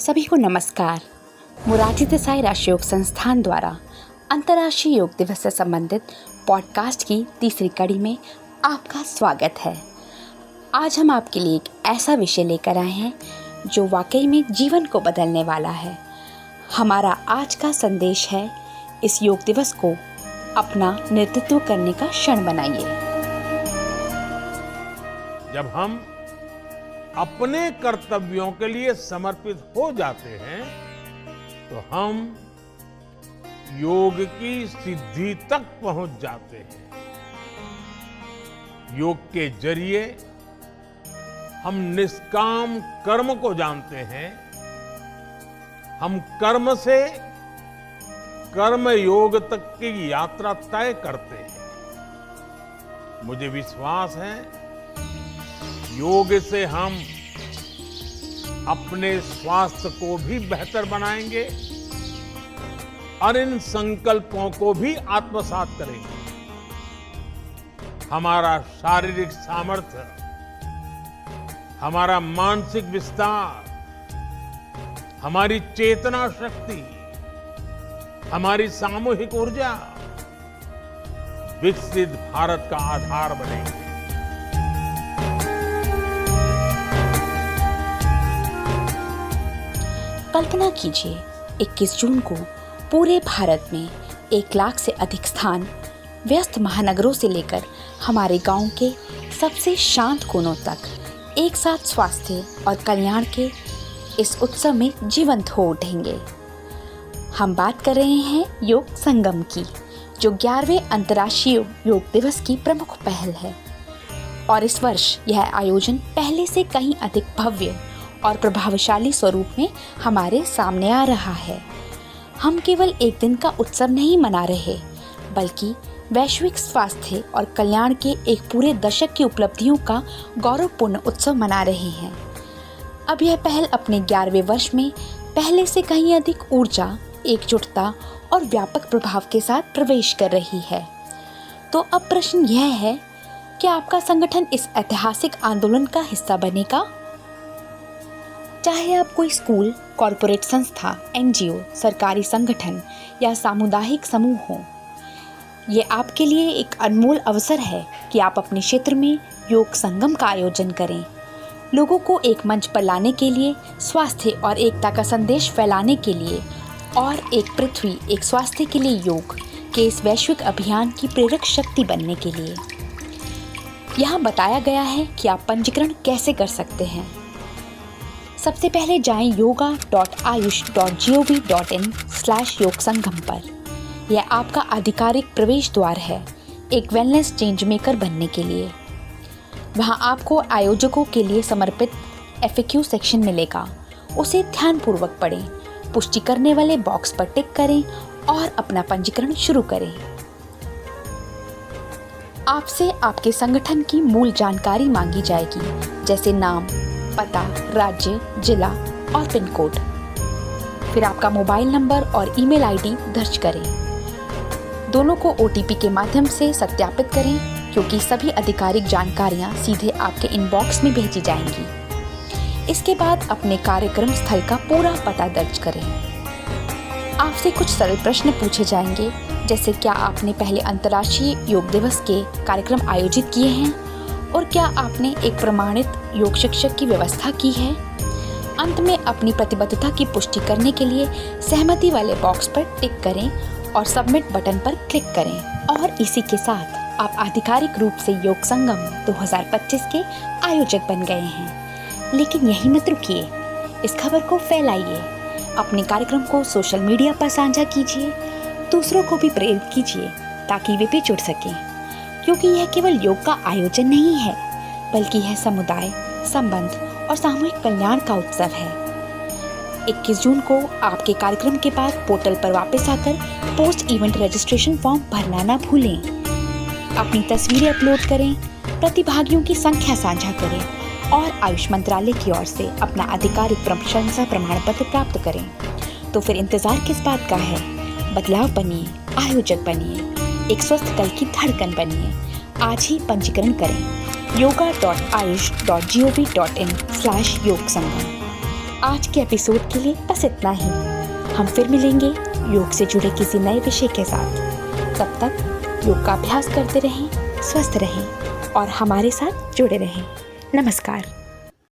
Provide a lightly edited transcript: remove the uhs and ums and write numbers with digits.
सभी को नमस्कार। मोरारजी देसाई राष्ट्रीय योग संस्थान द्वारा अंतर्राष्ट्रीय योग दिवस से संबंधित पॉडकास्ट की तीसरी कड़ी में आपका स्वागत है। आज हम आपके लिए एक ऐसा विषय लेकर आए हैं जो वाकई में जीवन को बदलने वाला है। हमारा आज का संदेश है, इस योग दिवस को अपना नेतृत्व करने का क्षण बनाइए। जब हम अपने कर्तव्यों के लिए समर्पित हो जाते हैं तो हम योग की सिद्धि तक पहुंच जाते हैं। योग के जरिए हम निष्काम कर्म को जानते हैं। हम कर्म से कर्म योग तक की यात्रा तय करते हैं। मुझे विश्वास है, योग से हम अपने स्वास्थ्य को भी बेहतर बनाएंगे और इन संकल्पों को भी आत्मसात करेंगे। हमारा शारीरिक सामर्थ्य, हमारा मानसिक विस्तार, हमारी चेतना शक्ति, हमारी सामूहिक ऊर्जा विकसित भारत का आधार बनेंगे। कल्पना कीजिए, 21 जून को पूरे भारत में 1 लाख से अधिक स्थान, व्यस्त महानगरों से लेकर हमारे गांव के सबसे शांत कोनों तक एक साथ स्वास्थ्य और कल्याण के इस उत्सव में जीवंत हो उठेंगे। हम बात कर रहे हैं योग संगम की, जो 11वें अंतर्राष्ट्रीय योग दिवस की प्रमुख पहल है। और इस वर्ष यह आयोजन पहले से कहीं अधिक भव्य और प्रभावशाली स्वरूप में हमारे सामने आ रहा है। हम केवल एक दिन का उत्सव नहीं मना रहे, बल्कि वैश्विक स्वास्थ्य और कल्याण के एक पूरे दशक की उपलब्धियों का गौरवपूर्ण उत्सव मना रहे हैं। अब यह पहल अपने 11वें वर्ष में पहले से कहीं अधिक ऊर्जा, एकजुटता और व्यापक प्रभाव के साथ प्रवेश कर रही है। तो अब प्रश्न यह है, क्या आपका संगठन इस ऐतिहासिक आंदोलन का हिस्सा बनेगा? चाहे आप कोई स्कूल, कॉरपोरेट संस्था, NGO, सरकारी संगठन या सामुदायिक समूह हो, ये आपके लिए एक अनमोल अवसर है कि आप अपने क्षेत्र में योग संगम का आयोजन करें। लोगों को एक मंच पर लाने के लिए, स्वास्थ्य और एकता का संदेश फैलाने के लिए और एक पृथ्वी, एक स्वास्थ्य के लिए योग के इस वैश्विक अभियान की प्रेरक शक्ति बनने के लिए। यहाँ बताया गया है कि आप पंजीकरण कैसे कर सकते हैं। सबसे पहले जाएं yoga.ayush.gov.in/योग-संगम पर। यह आपका आधिकारिक प्रवेश द्वार है एक वेलनेस चेंज मेकर बनने के लिए। वहां आपको आयोजकों के लिए समर्पित FAQ सेक्शन मिलेगा। उसे ध्यानपूर्वक पढ़ें, पुष्टि करने वाले बॉक्स पर टिक करें और अपना पंजीकरण शुरू करें। आपसे आपके संगठन की मूल जानकारी मांगी जाएगी, जैसे नाम, पता, राज्य, जिला और पिन कोड। फिर आपका मोबाइल नंबर और ईमेल आईडी दर्ज करें। दोनों को OTP के माध्यम से सत्यापित करें, क्योंकि सभी आधिकारिक जानकारियां सीधे आपके इनबॉक्स में भेजी जाएंगी। इसके बाद अपने कार्यक्रम स्थल का पूरा पता दर्ज करें। आपसे कुछ सरल प्रश्न पूछे जाएंगे, जैसे क्या आपने पहले अंतर्राष्ट्रीय योग दिवस के कार्यक्रम आयोजित किए हैं और क्या आपने एक प्रमाणित योग शिक्षक की व्यवस्था की है। अंत में अपनी प्रतिबद्धता की पुष्टि करने के लिए सहमति वाले बॉक्स पर टिक करें और सबमिट बटन पर क्लिक करें। और इसी के साथ आप आधिकारिक रूप से योग संगम 2025 के आयोजक बन गए हैं। लेकिन यहीं मत रुकिए, इस खबर को फैलाइए, अपने कार्यक्रम को सोशल मीडिया पर साझा कीजिए, दूसरों को भी प्रेरित कीजिए ताकि वे भी जुड़ सकें। क्योंकि यह केवल योग का आयोजन नहीं है, बल्कि यह समुदाय, संबंध और सामूहिक कल्याण का उत्सव है। 21 जून को आपके कार्यक्रम के बाद पोर्टल पर वापस आकर पोस्ट इवेंट रजिस्ट्रेशन फॉर्म भरना ना भूलें। अपनी तस्वीरें अपलोड करें, प्रतिभागियों की संख्या साझा करें और आयुष मंत्रालय की ओर से अपना आधिकारिक प्रशंसा प्रमाण पत्र प्राप्त करें। तो फिर इंतजार किस बात का है? बदलाव बनिए, आयोजक बनिए, एक स्वस्थ कल की धड़कन बनिए। आज ही पंजीकरण करें yoga.ayush.gov.in/योग-संगम। आज के एपिसोड के लिए बस इतना ही। हम फिर मिलेंगे योग से जुड़े किसी नए विषय के साथ। तब तक योग का अभ्यास करते रहें, स्वस्थ रहें और हमारे साथ जुड़े रहें। नमस्कार।